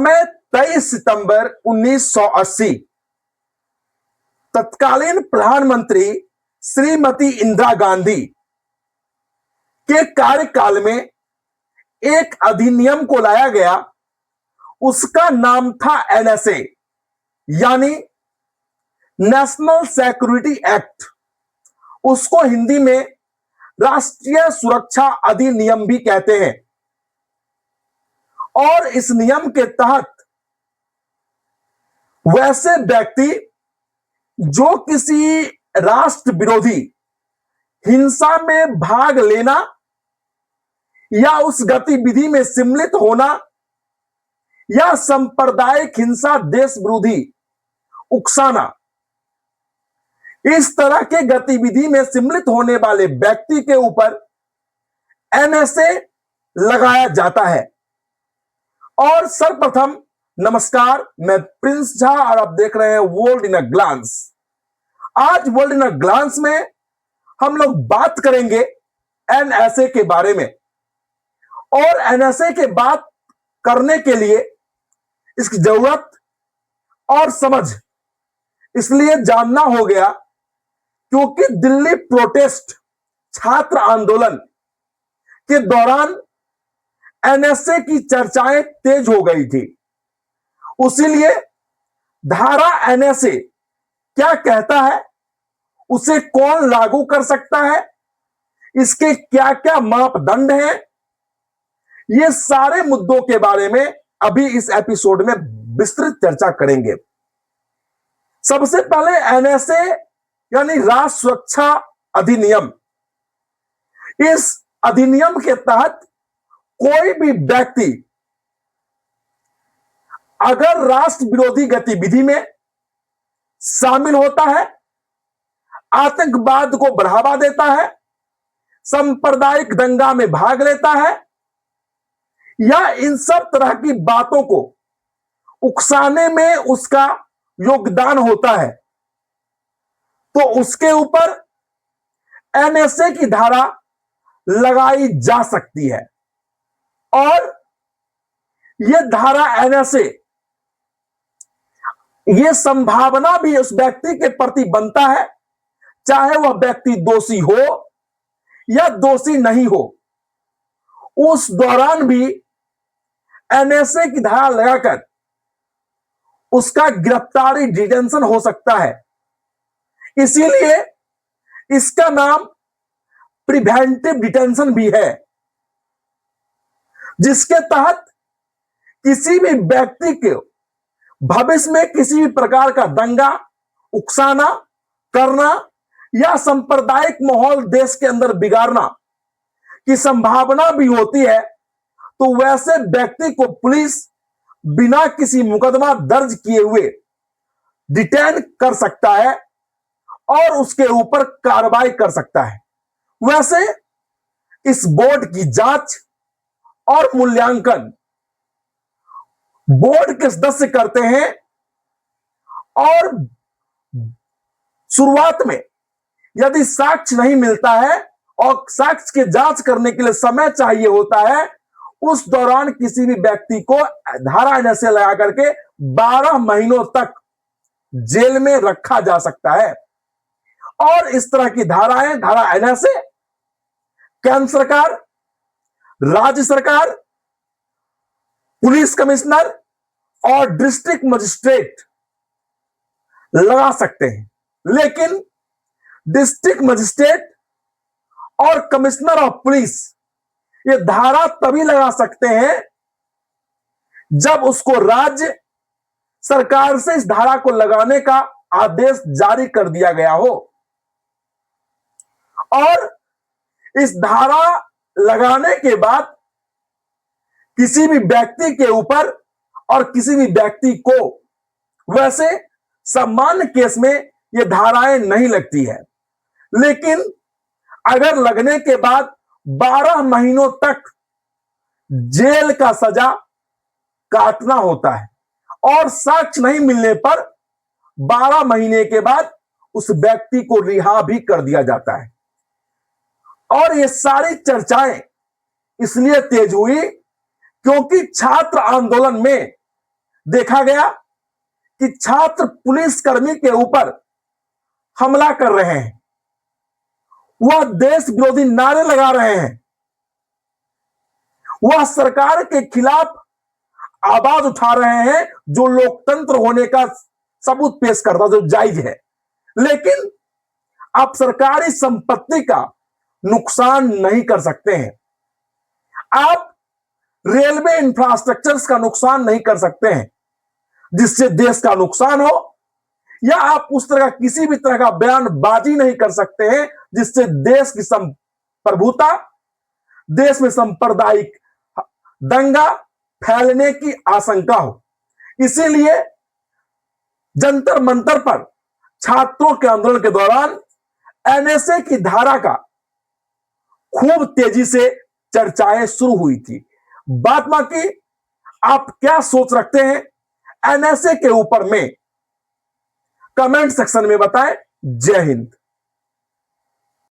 समय 23 सितंबर 1980। तत्कालीन प्रधानमंत्री श्रीमती इंदिरा गांधी के कार्यकाल में एक अधिनियम को लाया गया। उसका नाम था एनएसए, यानी नेशनल सिक्योरिटी एक्ट। उसको हिंदी में राष्ट्रीय सुरक्षा अधिनियम भी कहते हैं। और इस नियम के तहत वैसे व्यक्ति जो किसी राष्ट्र विरोधी हिंसा में भाग लेना या उस गतिविधि में सम्मिलित होना या सांप्रदायिक हिंसा, देश विरोधी उकसाना, इस तरह के गतिविधि में सम्मिलित होने वाले व्यक्ति के ऊपर एनएसए लगाया जाता है। और सर्वप्रथम नमस्कार, मैं प्रिंस झा और आप देख रहे हैं वर्ल्ड इन अ ग्लांस। आज वर्ल्ड इन अ ग्लांस में हम लोग बात करेंगे एनएसए के बारे में। और एनएसए के बात करने के लिए इसकी जरूरत और समझ इसलिए जानना हो गया क्योंकि दिल्ली प्रोटेस्ट छात्र आंदोलन के दौरान एनएसए की चर्चाएं तेज हो गई थी। उसीलिए धारा एनएसए क्या कहता है, उसे कौन लागू कर सकता है, इसके क्या क्या मापदंड हैं, ये सारे मुद्दों के बारे में अभी इस एपिसोड में विस्तृत चर्चा करेंगे। सबसे पहले एनएसए यानी राष्ट्र सुरक्षा अधिनियम। इस अधिनियम के तहत कोई भी व्यक्ति अगर राष्ट्र विरोधी गतिविधि में शामिल होता है, आतंकवाद को बढ़ावा देता है, सांप्रदायिक दंगा में भाग लेता है या इन सब तरह की बातों को उकसाने में उसका योगदान होता है, तो उसके ऊपर एनएसए की धारा लगाई जा सकती है। और यह धारा एनएसए, यह संभावना भी उस व्यक्ति के प्रति बनता है, चाहे वह व्यक्ति दोषी हो या दोषी नहीं हो, उस दौरान भी एनएसए की धारा लगाकर उसका गिरफ्तारी, डिटेंशन हो सकता है। इसीलिए इसका नाम प्रिवेंटिव डिटेंशन भी है, जिसके तहत किसी भी व्यक्ति के भविष्य में किसी भी प्रकार का दंगा, उकसाना करना या सांप्रदायिक माहौल देश के अंदर बिगाड़ना की संभावना भी होती है, तो वैसे व्यक्ति को पुलिस बिना किसी मुकदमा दर्ज किए हुए डिटेन कर सकता है और उसके ऊपर कार्रवाई कर सकता है। वैसे इस बोर्ड की जांच और मूल्यांकन बोर्ड के सदस्य करते हैं। और शुरुआत में यदि साक्ष्य नहीं मिलता है और साक्ष्य की जांच करने के लिए समय चाहिए होता है, उस दौरान किसी भी व्यक्ति को धारा एनएसए लगा करके 12 महीनों तक जेल में रखा जा सकता है। और इस तरह की धाराएं, धारा एनएसए, केंद्र सरकार, राज्य सरकार, पुलिस कमिश्नर और डिस्ट्रिक्ट मजिस्ट्रेट लगा सकते हैं। लेकिन डिस्ट्रिक्ट मजिस्ट्रेट और कमिश्नर ऑफ पुलिस ये धारा तभी लगा सकते हैं जब उसको राज्य सरकार से इस धारा को लगाने का आदेश जारी कर दिया गया हो। और इस धारा लगाने के बाद किसी भी व्यक्ति के ऊपर और किसी भी व्यक्ति को, वैसे सामान्य केस में ये धाराएं नहीं लगती है, लेकिन अगर लगने के बाद 12 महीनों तक जेल का सजा काटना होता है और साक्ष्य नहीं मिलने पर 12 महीने के बाद उस व्यक्ति को रिहा भी कर दिया जाता है। और ये सारी चर्चाएं इसलिए तेज हुई क्योंकि छात्र आंदोलन में देखा गया कि छात्र पुलिसकर्मी के ऊपर हमला कर रहे हैं, वह देश विरोधी नारे लगा रहे हैं, वह सरकार के खिलाफ आवाज उठा रहे हैं, जो लोकतंत्र होने का सबूत पेश करता, जो जायज है। लेकिन आप सरकारी संपत्ति का नुकसान नहीं कर सकते हैं, आप रेलवे इंफ्रास्ट्रक्चर्स का नुकसान नहीं कर सकते हैं जिससे देश का नुकसान हो, या आप उस तरह किसी भी तरह का बयानबाजी नहीं कर सकते हैं जिससे देश की संप्रभुता, देश में सांप्रदायिक दंगा फैलने की आशंका हो। इसीलिए जंतर मंतर पर छात्रों के आंदोलन के दौरान एनएसए की धारा का खूब तेजी से चर्चाएं शुरू हुई थी। बात बाकी आप क्या सोच रखते हैं एनएसए के ऊपर में कमेंट सेक्शन में बताएं। जय हिंद।